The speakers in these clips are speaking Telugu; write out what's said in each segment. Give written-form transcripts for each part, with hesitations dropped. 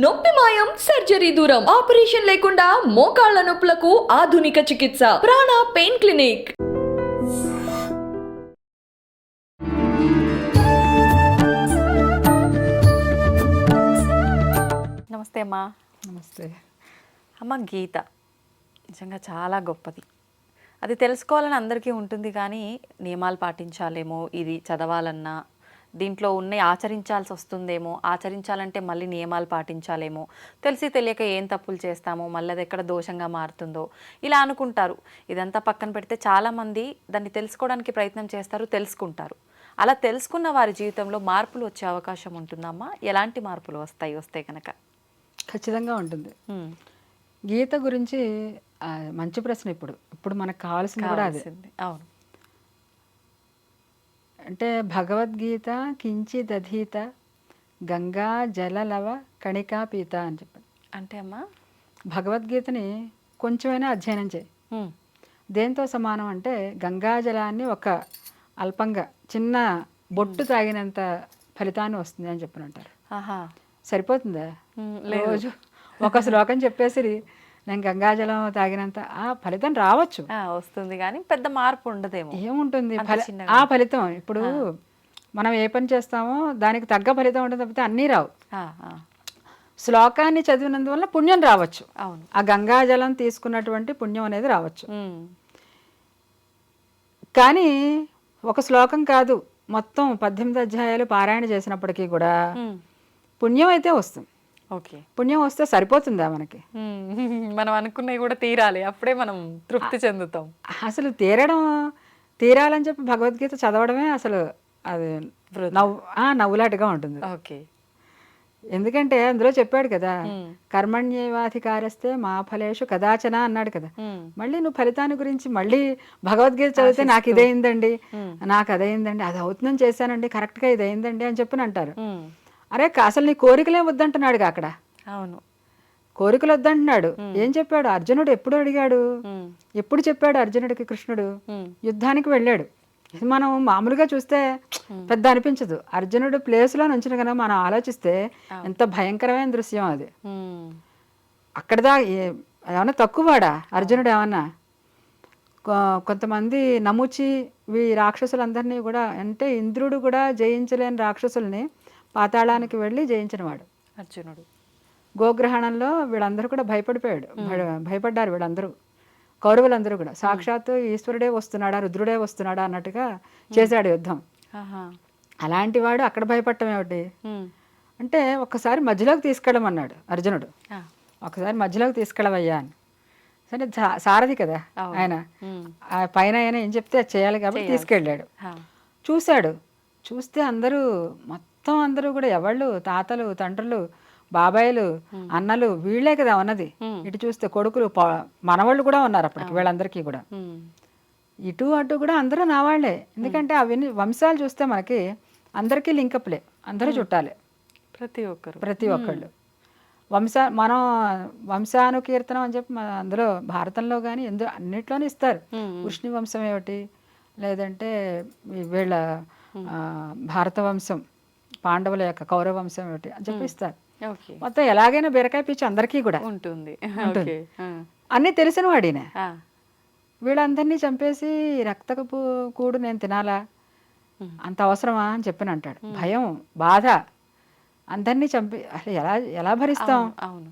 నొప్పి మాయం, సర్జరీ దూరం, ఆపరేషన్ లేకుండా మోకాళ్ల నొప్పులకు ఆధునిక చికిత్స ప్రాణ పెయిన్ క్లినిక్. నమస్తే అమ్మా. నమస్తే అమ్మ, గీత నిజంగా చాలా గొప్పది. అది తెలుసుకోవాలని అందరికీ ఉంటుంది, కానీ నియమాలు పాటించాలేమో, ఇది చదవాలన్నా దీంట్లో ఉన్న ఆచరించాల్సి వస్తుందేమో, ఆచరించాలంటే మళ్ళీ నియమాలు పాటించాలేమో, తెలిసి తెలియక ఏం తప్పులు చేస్తామో, మళ్ళీ అది ఎక్కడ దోషంగా మారుతుందో ఇలా అనుకుంటారు. ఇదంతా పక్కన పెడితే చాలామంది దాన్ని తెలుసుకోవడానికి ప్రయత్నం చేస్తారు, తెలుసుకుంటారు. అలా తెలుసుకున్న వారి జీవితంలో మార్పులు వచ్చే అవకాశం ఉంటుందమ్మా? ఎలాంటి మార్పులు వస్తే కనుక? ఖచ్చితంగా ఉంటుంది. గీత గురించి మంచి ప్రశ్న. ఇప్పుడు మనకు కావాల్సింది కూడా అదే. అవును. అంటే భగవద్గీత కించిదధీత గంగా జలలవ కణికా పీత అని చెప్పారు. అంటే అమ్మా, భగవద్గీతని కొంచెమైనా అధ్యయనం చేయి. దేంతో సమానం అంటే గంగా జలాన్ని ఒక అల్పంగా చిన్న బొట్టు తాగినంత ఫలితాన్ని వస్తుంది అని చెప్పనంటారు. సరిపోతుందా? రోజు ఒక శ్లోకం చెప్పేసి నేను గంగాజలం తాగినంత ఆ ఫలితం రావచ్చు, వస్తుంది, కానీ పెద్ద మార్పు ఉండదేమో. ఏముంటుంది ఆ ఫలితం? ఇప్పుడు మనం ఏ పని చేస్తామో దానికి తగ్గ ఫలితం ఉంటుంది తప్పితే అన్నీ రావు. శ్లోకాన్ని చదివినందువల్ల పుణ్యం రావచ్చు. అవును, ఆ గంగాజలం తీసుకున్నటువంటి పుణ్యం అనేది రావచ్చు. కానీ ఒక శ్లోకం కాదు, మొత్తం 18 అధ్యాయాలు పారాయణ చేసినప్పటికీ కూడా పుణ్యం అయితే వస్తుంది. ఓకే, పుణ్యం వస్తే సరిపోతుందా మనకి? మనం అనుకున్నవి కూడా తీరాలి, అప్పుడే మనం తృప్తి చెందుతాం. అసలు తీరాలని చెప్పి భగవద్గీత చదవడమే అసలు అది నవ్వులాటగా ఉంటుంది. ఓకే, ఎందుకంటే అందులో చెప్పాడు కదా, కర్మణ్యేవాధికారస్తే మా ఫలేషు కదాచన అన్నాడు కదా. మళ్ళీ నువ్వు ఫలితాన్ని గురించి మళ్ళీ భగవద్గీత చదివితే నాకు ఇదైందండి, నాకు అదైందండి, అది అవుతుందని చేశానండి, కరెక్ట్గా ఇదైందండి అని చెప్పి అంటారు. అరే అసలు నీ కోరికలే వద్దంటున్నాడుగా అక్కడ. అవును, కోరికలు వద్దంటున్నాడు. ఏం చెప్పాడు అర్జునుడు? ఎప్పుడు అడిగాడు? ఎప్పుడు చెప్పాడు అర్జునుడికి కృష్ణుడు? యుద్ధానికి వెళ్ళాడు. ఇది మనం మామూలుగా చూస్తే పెద్ద అనిపించదు. అర్జునుడు ప్లేస్లో నుంచిన కనుక మనం ఆలోచిస్తే ఎంత భయంకరమైన దృశ్యం అది. అక్కడదా ఏమన్నా తక్కువవాడా అర్జునుడు? ఏమన్నా కొంతమంది నముచి రాక్షసులందరినీ కూడా, అంటే ఇంద్రుడు కూడా జయించలేని రాక్షసుల్ని పాతాళానికి వెళ్ళి జయించినవాడు అర్జునుడు. గోగ్రహణంలో వీళ్ళందరూ కూడా భయపడ్డారు వీళ్ళందరూ, కౌరవులందరూ కూడా. సాక్షాత్తు ఈశ్వరుడే వస్తున్నాడా, రుద్రుడే వస్తున్నాడా అన్నట్టుగా చేశాడు యుద్ధం. అలాంటి వాడు అక్కడ భయపడటం ఏమిటి అంటే, ఒక్కసారి మధ్యలోకి తీసుకెళ్ళమన్నాడు అర్జునుడు. ఒకసారి మధ్యలోకి తీసుకెళ్ళవయ్యా అని. సరే, సారథి కదా ఆయన, పైన ఆయన ఏం చెప్తే అది చేయాలి కాబట్టి తీసుకెళ్ళాడు. చూస్తే అందరూ కూడా ఎవళ్ళు, తాతలు, తండ్రులు, బాబాయిలు, అన్నలు, వీళ్లే కదా ఉన్నది. ఇటు చూస్తే కొడుకులు, మనవాళ్ళు కూడా ఉన్నారు అప్పటికి వీళ్ళందరికీ కూడా. ఇటు అటు కూడా అందరూ నా వాళ్లే. ఎందుకంటే అవన్నీ వంశాలు చూస్తే మనకి అందరికీ లింకప్లే, అందరూ చుట్టాలే ప్రతి ఒక్కళ్ళు. మనం వంశానుకీర్తనం అని చెప్పి అందులో భారతంలో కానీ అన్నిట్లోనే ఇస్తారు. వృష్ణి వంశం ఏమిటి, లేదంటే వీళ్ళ భారత వంశం, పాండవుల యొక్క కౌరవ వంశం ఏమిటి అని చెప్పి ఇస్తారు. మొత్తం ఎలాగైనా బీరకాయ పిచ్చి అందరికీ కూడా ఉంటుంది. అన్నీ తెలిసిన వాడినే. వీళ్ళందరినీ చంపేసి రక్తపు కూడు నేను తినాలా, అంత అవసరమా అని చెప్పని అంటాడు. భయం, బాధ, అందరినీ చంపి అసలు ఎలా భరిస్తాం? అవును,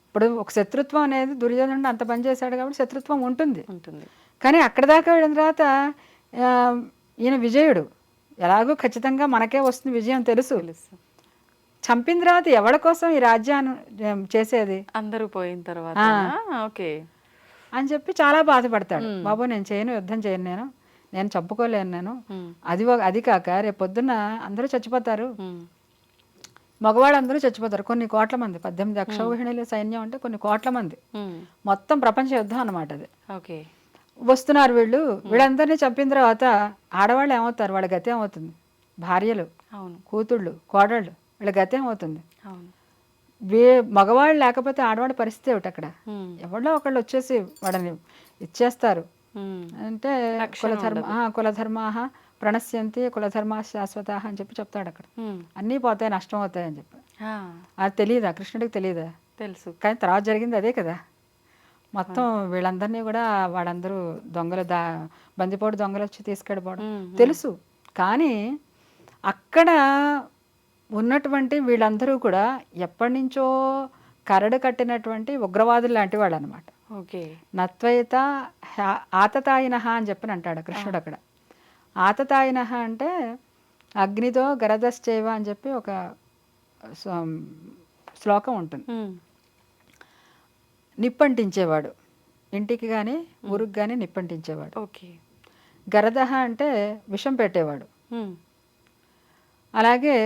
ఇప్పుడు ఒక శత్రుత్వం అనేది దుర్యోధనుడు అంత పని చేశాడు కాబట్టి శత్రుత్వం ఉంటుంది. కానీ అక్కడ దాకా వెళ్ళిన తర్వాత ఈయన విజయుడు, ఎలాగో ఖచ్చితంగా మనకే వస్తుంది విజయం తెలుసు. చంపిన తర్వాత ఎవరి కోసం ఈ రాజ్యాన్ని చేసేది? అందరూ పోయిన తర్వాత అని చెప్పి చాలా బాధపడతాడు. బాబు నేను చేయను, యుద్ధం చేయను, నేను చంపుకోలేను. అది కాక రేపు పొద్దున్న అందరూ చచ్చిపోతారు, మగవాళ్ళందరూ చచ్చిపోతారు. కొన్ని కోట్ల మంది, 18 అక్షౌహిణీల సైన్యం అంటే కొన్ని కోట్ల మంది, మొత్తం ప్రపంచ యుద్ధం అన్నమాట అది. వస్తున్నారు వీళ్ళందరినీ చంపిన తర్వాత ఆడవాళ్ళు ఏమవుతారు? వాళ్ళ గతి ఏమవుతుంది? భార్యలు, కూతుళ్ళు, కోడళ్ళు, వీళ్ళ గతి ఏమవుతుంది? మగవాళ్ళు లేకపోతే ఆడవాళ్ళ పరిస్థితి ఏమిటి అక్కడ? ఎవరో ఒకళ్ళు వచ్చేసి వాళ్ళని ఇచ్చేస్తారు. అంటే కులధర్మాహ ప్రణశ్యంతి కులధర్మ శాశ్వత అని చెప్పి చెప్తాడు అక్కడ. ఉమ్. అన్నీ పోతాయి, నష్టం అవుతాయి అని చెప్పి. ఆ, అది తెలియదా కృష్ణుడికి? తెలియదా? తెలుసు. కానీ తర్వాత జరిగింది అదే కదా. మొత్తం వీళ్ళందరినీ కూడా వాళ్ళందరూ దొంగలు బందిపోటు దొంగలు వచ్చి తీసుకెళ్ళిపోవడం తెలుసు. కానీ అక్కడ ఉన్నటువంటి వీళ్ళందరూ కూడా ఎప్పటి నుంచో కరడు కట్టినటువంటి ఉగ్రవాదులు లాంటి వాళ్ళు అనమాట. ఓకే. నత్వయిత ఆతతాయినహ అని చెప్పని అంటాడు కృష్ణుడు అక్కడ. ఆతతాయినహ అంటే అగ్నితో గరదశ్చైవ అని చెప్పి ఒక శ్లోకం ఉంటుంది. ఉమ్. నిప్పంటించేవాడు, ఇంటికి కానీ ఊరికి కానీ నిప్పంటించేవాడు. ఓకే. గరదహ అంటే విషం పెట్టేవాడు. ఉమ్. అలాగే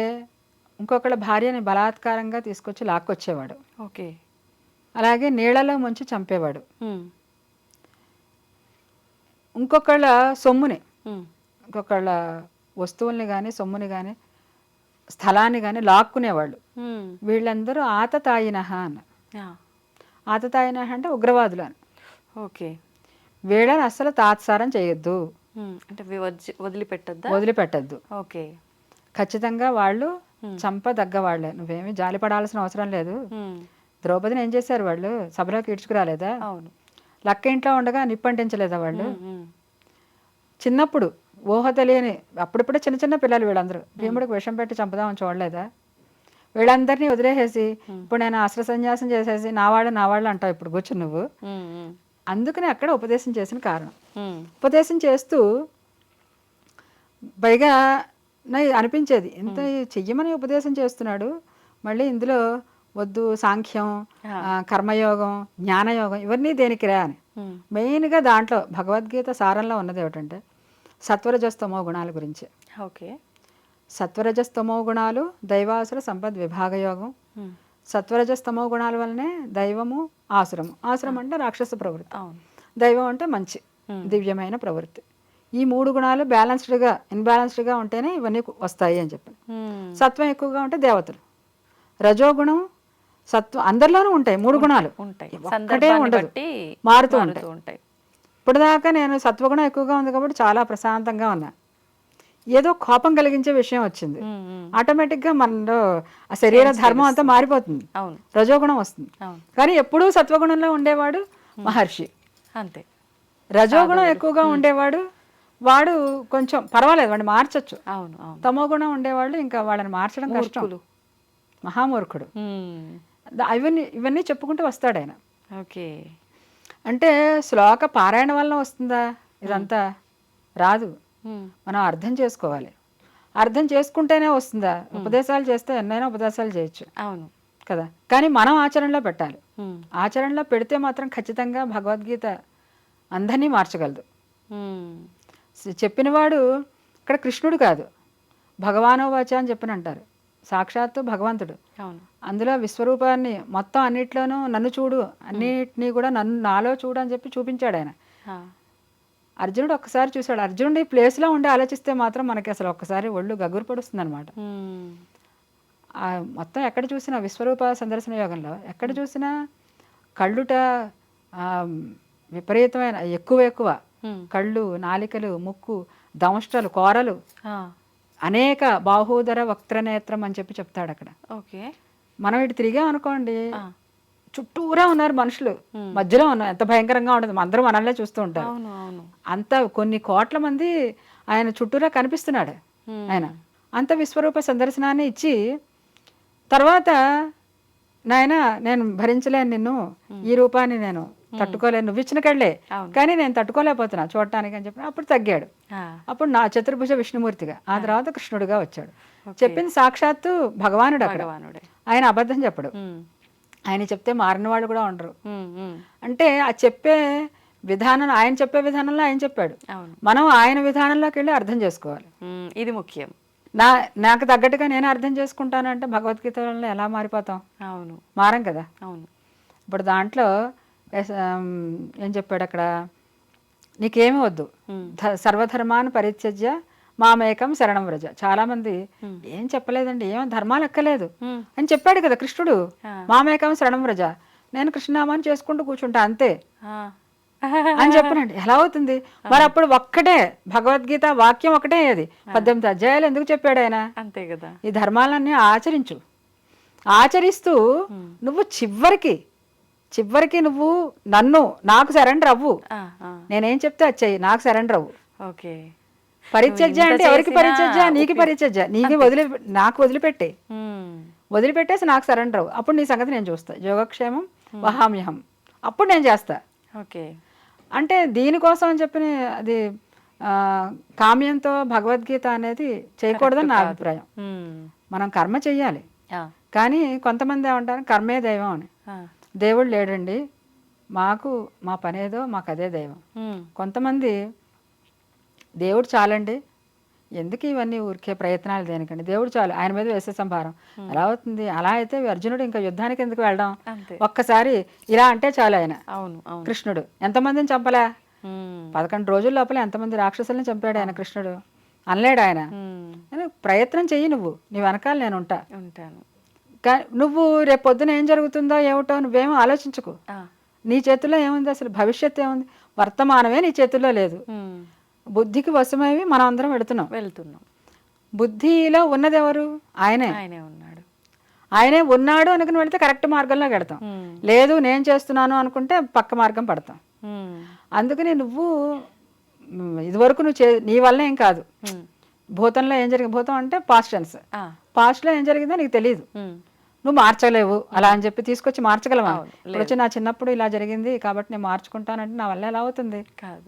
ఇంకొకళ్ళ భార్యని బలాత్కారంగా తీసుకొచ్చి లాక్కొచ్చేవాడు. ఓకే. అలాగే నీళ్ళలో ముంచి చంపేవాడు. ఉమ్. ఇంకొకళ్ళ సొమ్ముని, ఉమ్. ఇంకొకళ్ళ వస్తువుల్ని కానీ సొమ్ముని కానీ స్థలాన్ని కానీ లాక్కునేవాళ్ళు. ఉమ్. వీళ్ళందరూ ఆతతాయినహ అన్న. ఆ, ఆతతాయినహ అంటే ఉగ్రవాదులు అని. ఓకే. వీళ్ళని అస్సలు తాత్సారం చేయొద్దు, ఉమ్. అంటే వదిలిపెట్టద్దా? వదిలిపెట్టద్దు. ఓకే. ఖచ్చితంగా వాళ్ళు చంపదగ్గ వాళ్ళే. నువ్వేమి జాలిపడాల్సిన అవసరం లేదు. ఉమ్. ద్రౌపదిని ఏం చేశారు వాళ్ళు? సభలోకి ఈడ్చుకురాలేదా? అవును. లక్క ఇంట్లో ఉండగా నిప్పంటించలేదా వాళ్ళు? ఉమ్. చిన్నప్పుడు ఊహ తెలియని అప్పుడిప్పుడే చిన్న చిన్న పిల్లలు వీళ్ళందరూ భీముడికి విషం పెట్టి చంపుదామని చూడలేదా? వీళ్ళందరినీ వదిలేసేసి ఇప్పుడు నేను అస్త్ర సన్యాసం చేసేసి నా వాళ్ళు అంటావు ఇప్పుడు కూర్చుని నువ్వు. ఉమ్. ఉమ్. అందుకని అక్కడ ఉపదేశం చేసిన కారణం. ఉమ్. ఉపదేశం చేస్తూ పైగా అనిపించేది ఇంత చెయ్యమని ఉపదేశం చేస్తున్నాడు, మళ్ళీ ఇందులో వద్దు సాంఖ్యం, కర్మయోగం, జ్ఞానయోగం ఇవన్నీ దేనికి రా అని. మెయిన్గా దాంట్లో భగవద్గీత సారంలో ఉన్నది ఏమిటంటే సత్వరజస్తమో గుణాల గురించి. ఓకే. సత్వరజస్తమో గుణాలు దైవాసుర సంపద్ విభాగ యోగం. సత్వరజస్తమో గుణాల వల్లనే దైవము ఆసురము. ఆసురం అంటే రాక్షస ప్రవృత్తి, దైవం అంటే మంచి దివ్యమైన ప్రవృత్తి. ఈ మూడు గుణాలు బ్యాలెన్స్డ్గా ఇన్బ్యాలెన్స్డ్గా ఉంటేనే ఇవన్నీ వస్తాయి అని చెప్పి. సత్వం ఎక్కువగా ఉంటే దేవతలు, రజోగుణం సత్వం అందరిలోనూ ఉంటాయి. మూడు గుణాలు ఒక్కటే ఉండదు, మారుతూ ఉంటాయి. ఇప్పుడు దాకా నేను సత్వగుణం ఎక్కువగా ఉంది కాబట్టి చాలా ప్రశాంతంగా ఉన్నా. ఏదో కోపం కలిగించే విషయం వచ్చింది, ఆటోమేటిక్గా మనలో ఆ శరీర ధర్మం అంతా మారిపోతుంది, రజోగుణం వస్తుంది. కానీ ఎప్పుడూ సత్వగుణంలో ఉండేవాడు మహర్షి. అంతే. రజోగుణం ఎక్కువగా ఉండేవాడు వాడు కొంచెం పర్వాలేదు, వాడిని మార్చచ్చు. తమో గుణం ఉండేవాళ్ళు ఇంకా వాళ్ళని మార్చడం కష్టం, మహామూర్ఖుడు. ఇవన్నీ చెప్పుకుంటూ వస్తాడు ఆయన. ఓకే. అంటే శ్లోక పారాయణ వల్ల వస్తుందా ఇదంతా? రాదు. మనం అర్థం చేసుకోవాలి. అర్థం చేసుకుంటేనే వస్తుందా? ఉపదేశాలు చేస్తే ఎన్నైనా ఉపదేశాలు చేయొచ్చు, అవును కదా. కానీ మనం ఆచరణలో పెట్టాలి. ఆచరణలో పెడితే మాత్రం ఖచ్చితంగా భగవద్గీత అందరినీ మార్చగలదు. చెప్పినవాడు ఇక్కడ కృష్ణుడు కాదు, భగవానోవాచ అని చెప్పిన అంటారు. సాక్షాత్తు భగవంతుడు. అందులో విశ్వరూపాన్ని మొత్తం అన్నిట్లోనూ నన్ను చూడు, అన్నిటినీ కూడా నాలో చూడు అని చెప్పి చూపించాడు ఆయన. అర్జునుడు ఒక్కసారి చూశాడు. అర్జునుడి ప్లేస్లో ఉండి ఆలోచిస్తే మాత్రం మనకి అసలు ఒక్కసారి ఒళ్ళు గగురు పడుస్తుంది అనమాట. మొత్తం ఎక్కడ చూసినా విశ్వరూప సందర్శన యోగంలో ఎక్కడ చూసినా కళ్ళుట విపరీతమైన ఎక్కువ కళ్ళు, నాలికలు, ముక్కు, దంష్ట్రలు, కోరలు, అనేక బాహూదర వక్త్రనేత్రం అని చెప్పి చెప్తాడు అక్కడ. ఓకే. మనం ఇటు తిరిగాం అనుకోండి, చుట్టూరా ఉన్నారు మనుషులు, మధ్యలో ఉన్నాం. ఎంత భయంకరంగా ఉంటుంది, అందరూ మనల్నే చూస్తూ ఉంటారు. అంత కొన్ని కోట్ల మంది ఆయన చుట్టూరా కనిపిస్తున్నాడు ఆయన. అంత విశ్వరూప సందర్శనాన్ని ఇచ్చి తర్వాత నాయన నేను భరించలేను నిన్ను, ఈ రూపాన్ని నేను తట్టుకోలేను, నువ్వు ఇచ్చిన కళ్ళే కానీ నేను తట్టుకోలేకపోతున్నా చూడటానికి అని చెప్పి అప్పుడు తగ్గాడు. అప్పుడు నా చతుర్భుజ విష్ణుమూర్తిగా, ఆ తర్వాత కృష్ణుడిగా వచ్చాడు. చెప్పింది సాక్షాత్తు భగవానుడు అక్కడ. ఆయన అబద్ధం చెప్పడు. ఆయన చెప్తే మారిన వాళ్ళు కూడా ఉండరు. అంటే ఆ చెప్పే విధానం, ఆయన చెప్పే విధానంలో ఆయన చెప్పాడు, మనం ఆయన విధానంలోకి వెళ్ళి అర్థం చేసుకోవాలి. ఇది ముఖ్యం. నాకు తగ్గట్టుగా నేను అర్థం చేసుకుంటానంటే భగవద్గీత వల్ల ఎలా మారిపోతాం? అవును, మారం కదా. అవును. ఇప్పుడు దాంట్లో ఏం చెప్పాడు అక్కడ, నీకేమి వద్దు, సర్వధర్మాన్ని పరిత్యజ్య మామేకం శరణం వ్రజ. చాలా మంది ఏం చెప్పలేదండి, ఏమో ధర్మాలు ఎక్కలేదు అని చెప్పాడు కదా కృష్ణుడు. మామేకం శరణం వ్రజ, నేను కృష్ణనామాన్ని చేసుకుంటూ కూర్చుంటా అంతే అని చెప్పనండి. ఎలా అవుతుంది మరి? అప్పుడు ఒక్కటే భగవద్గీత వాక్యం ఒకటే అది 18 అధ్యాయాలు ఎందుకు చెప్పాడు ఆయన? అంతే కదా. ఈ ధర్మాలన్నీ ఆచరించు. ఆచరిస్తూ నువ్వు చివరికి నువ్వు నాకు సరెండర్ అవ్వు. నేనేం చెప్తే అది చెయ్యి, నాకు సరెండర్ అవ్వు. ఓకే. పరిత్యజ్య అంటే ఎవరికి పరిత్యజ్య? నీకు పరిత్యజ్య. నాకు వదిలిపెట్టే, వదిలిపెట్టేసి నాకు సరెండర్ అవ్వు. అప్పుడు నీ సంగతి నేను చూస్తా. యోగక్షేమం వహామ్యహం, అప్పుడు నేను చేస్తా. ఓకే. అంటే దీనికోసం అని చెప్పి అది కామ్యంతో భగవద్గీత అనేది చేయకూడదని నా అభిప్రాయం. మనం కర్మ చెయ్యాలి, కానీ కొంతమంది ఏమంటారు కర్మే దైవం అని. దేవుడు లేడండి, మా పనేదో మాకు అదే దైవం. కొంతమంది దేవుడు చాలండి, ఎందుకు ఇవన్నీ ఊరికే ప్రయత్నాలు దేనికండి, దేవుడు చాలు, ఆయన మీద వేసే సంభారం. అలా అవుతుంది. అలా అయితే అర్జునుడు ఇంకా యుద్ధానికి ఎందుకు వెళ్ళడం? ఒక్కసారి ఇలా అంటే చాలు. ఆయన కృష్ణుడు ఎంతమందిని చంపలే? 11 రోజుల లోపల ఎంతమంది రాక్షసుల్ని చంపాడు ఆయన కృష్ణుడు. అనలేడు ఆయన. ప్రయత్నం చెయ్యి, నీ వెనకాల నేను ఉంటాను. నువ్వు రేపు పొద్దున ఏం జరుగుతుందో ఏమిటో నువ్వేమో ఆలోచించుకో. నీ చేతుల్లో ఏముంది? అసలు భవిష్యత్తు ఏముంది? వర్తమానమే నీ చేతుల్లో లేదు. బుద్ధికి వశమైవి మనం అందరం వెళుతున్నాం. బుద్ధిలో ఉన్నది ఎవరు? ఆయనే ఉన్నాడు అనుకుని వెళితే కరెక్ట్ మార్గంలో వెళతాం. లేదు నేను చేస్తున్నాను అనుకుంటే పక్క మార్గం పడతాం. అందుకని నువ్వు ఇదివరకు నీ వల్ల ఏం కాదు. భూతంలో ఏం జరిగింది? భూతం అంటే పాస్ట్ టెన్స్. పాస్ట్లో ఏం జరిగిందో నీకు తెలియదు, నువ్వు మార్చలేవు. అలా అని చెప్పి తీసుకొచ్చి మార్చగలవా? వచ్చి నా చిన్నప్పుడు ఇలా జరిగింది కాబట్టి నేను మార్చుకుంటానంటే నా వల్ల ఎలా అవుతుంది? కాదు.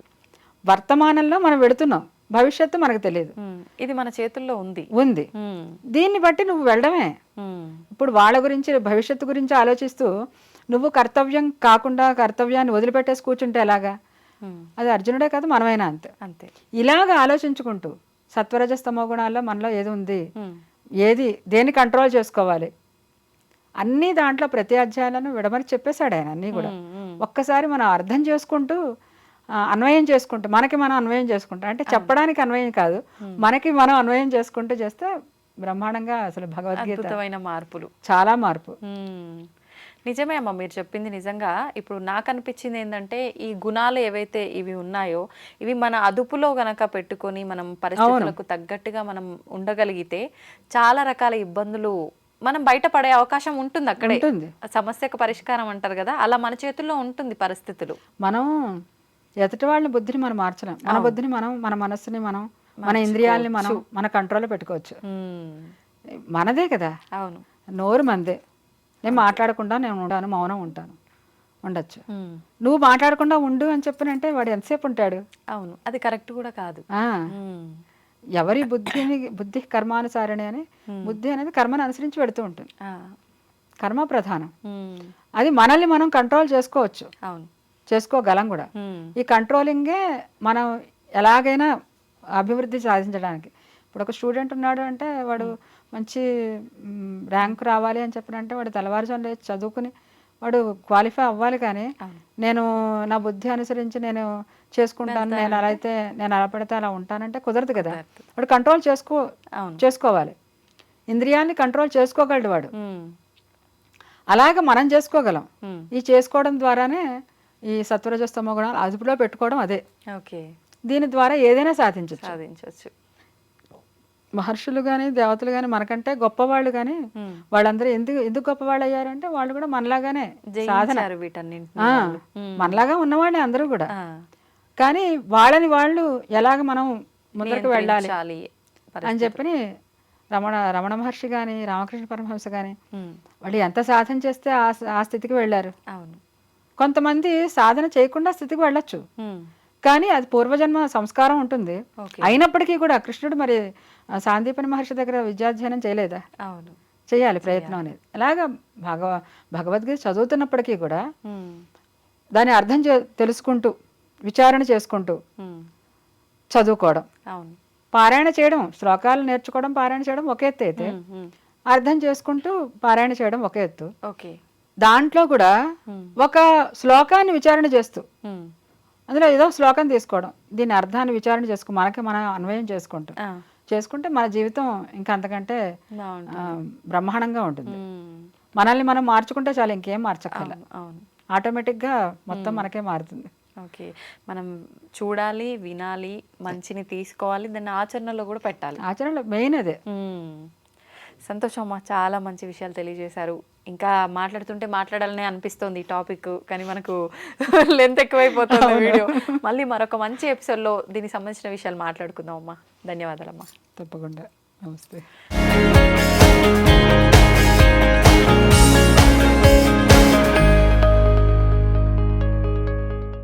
వర్తమానంలో మనం వెళుతున్నాం, భవిష్యత్తు మనకు తెలియదు. ఇది మన చేతుల్లో ఉంది. దీన్ని బట్టి నువ్వు వెళ్ళడమే. ఇప్పుడు వాళ్ళ గురించి భవిష్యత్తు గురించి ఆలోచిస్తూ నువ్వు కర్తవ్యం కాకుండా కర్తవ్యాన్ని వదిలిపెట్టేసి కూర్చుంటే ఎలాగా? అది అర్జునుడే కాదు, మనమైనా అంతే. ఇలాగ ఆలోచించుకుంటూ సత్వరజస్తమో గుణాల్లో మనలో ఏది ఉంది, దేన్ని కంట్రోల్ చేసుకోవాలి, అన్ని దాంట్లో ప్రతి అధ్యాయాలను విడమని చెప్పేశాడు ఆయన. అన్నీ కూడా ఒక్కసారి మనం అర్థం చేసుకుంటూ అన్వయం చేసుకుంటూ మనం అన్వయం చేసుకుంటాం. అంటే చెప్పడానికి అన్వయం కాదు, మనకి మనం అన్వయం చేసుకుంటూ చేస్తే బ్రహ్మాండంగా అసలు భగవద్గీత మార్పులు, చాలా మార్పు. నిజమే అమ్మ, మీరు చెప్పింది నిజంగా. ఇప్పుడు నాకు అనిపించింది ఏంటంటే ఈ గుణాలు ఏవైతే ఇవి ఉన్నాయో ఇవి మన అదుపులో గనక పెట్టుకొని మనం పరిస్థితులకు తగ్గట్టుగా మనం ఉండగలిగితే చాలా రకాల ఇబ్బందులు మనం బయటపడే అవకాశం ఉంటుంది. అక్కడే సమస్యకు పరిష్కారం అంటారు కదా, అలా మన చేతుల్లో ఉంటుంది పరిస్థితులు. మనం ఎదుటి వాళ్ళ బుద్ధిని మనం మార్చలేం, మన బుద్ధిని మనం, మన మనస్సుని మనం, మన ఇంద్రియాలని మనం మన కంట్రోల్లో పెట్టుకోవచ్చు. మనదే కదా. అవును. నోరు మందే. నేను మాట్లాడకుండా నేను మౌనం ఉండొచ్చు. నువ్వు మాట్లాడకుండా ఉండు అని చెప్పినంటే వాడు ఎంతసేపు ఉంటాడు? అవును, అది కరెక్ట్ కూడా కాదు. ఎవరి బుద్ధి కర్మానుసారణి అని, బుద్ధి అనేది కర్మను అనుసరించి పెడుతూ ఉంటుంది. కర్మ ప్రధానం. అది మనల్ని మనం కంట్రోల్ చేసుకోవచ్చు. అవును, చేసుకోగలం కూడా. ఈ కంట్రోలింగే మనం ఎలాగైనా అభివృద్ధి సాధించడానికి. ఇప్పుడు ఒక స్టూడెంట్ ఉన్నాడు అంటే వాడు మంచి ర్యాంక్ రావాలి అని చెప్పినంటే వాడు తెల్లవారుజామున లేచి చదువుకుని వాడు క్వాలిఫై అవ్వాలి. కానీ నేను నా బుద్ధి అనుసరించి నేను చేసుకుంటాను, నేను అలా పెడితే అలా ఉంటానంటే కుదరదు కదా. వాడు కంట్రోల్ చేసుకోవాలి. ఇంద్రియాన్ని కంట్రోల్ చేసుకోగలడు వాడు. అలాగే మనం చేసుకోగలం. ఈ చేసుకోవడం ద్వారానే ఈ సత్వరజస్తమో గుణాలు అదుపులో పెట్టుకోవడం అదే. ఓకే. దీని ద్వారా ఏదైనా సాధించవచ్చు. మహర్షులు కానీ దేవతలు కానీ మనకంటే గొప్పవాళ్ళు, కానీ వాళ్ళందరూ ఎందుకు గొప్పవాళ్ళు అయ్యారంటే వాళ్ళు కూడా మనలాగానే సాధన, మనలాగా ఉన్నవాళ్ళే అందరూ కూడా. కానీ వాళ్ళని వాళ్ళు ఎలాగ మనం ముందరకు వెళ్ళాలి అని చెప్పి రమణ మహర్షి కానీ రామకృష్ణ పరమహంస కానీ వాళ్ళు ఎంత సాధన చేస్తే ఆ స్థితికి వెళ్ళారు. కొంతమంది సాధన చేయకుండా స్థితికి వెళ్ళొచ్చు, కానీ అది పూర్వజన్మ సంస్కారం ఉంటుంది. అయినప్పటికీ కూడా కృష్ణుడు మరి సాందీపని మహర్షి దగ్గర విద్యాధ్యయనం చేయలేదా? అవును, చేయాలి ప్రయత్నం అనేది. అలాగా భగవద్గీత చదువుతున్నప్పటికీ కూడా దాన్ని అర్థం తెలుసుకుంటూ విచారణ చేసుకుంటూ చదువుకోవడం, పారాయణ చేయడం, శ్లోకాలు నేర్చుకోవడం, పారాయణ చేయడం ఒక ఎత్తు అయితే అర్థం చేసుకుంటూ పారాయణ చేయడం ఒక ఎత్తు. దాంట్లో కూడా ఒక శ్లోకాన్ని విచారణ చేస్తూ అందులో ఏదో శ్లోకం తీసుకోవడం, దీని అర్థాన్ని విచారణ చేసుకో, మనకి మనం అన్వయం చేసుకుంటే మన జీవితం ఇంకా అంతకంటే బ్రహ్మాండంగా ఉంటుంది. మనల్ని మనం మార్చుకుంటే చాలు, ఇంకేం మార్చక్కర్లేదు. ఆటోమేటిక్గా మొత్తం మనకే మారుతుంది. ఓకే, మనం చూడాలి, వినాలి, మంచిని తీసుకోవాలి, దాన్ని ఆచరణలో కూడా పెట్టాలి. ఆచరణలో మెయిన్ అదే. సంతోషం అమ్మా, చాలా మంచి విషయాలు తెలియజేశారు. ఇంకా మాట్లాడుతుంటే మాట్లాడాలనే అనిపిస్తుంది ఈ టాపిక్, కానీ మనకు లెంత్ ఎక్కువైపోతుంది వీడియో. మళ్ళీ మరొక మంచి ఎపిసోడ్లో దీనికి సంబంధించిన విషయాలు మాట్లాడుకుందాం అమ్మా. ధన్యవాదాలమ్మా. తప్పకుండా. నమస్తే.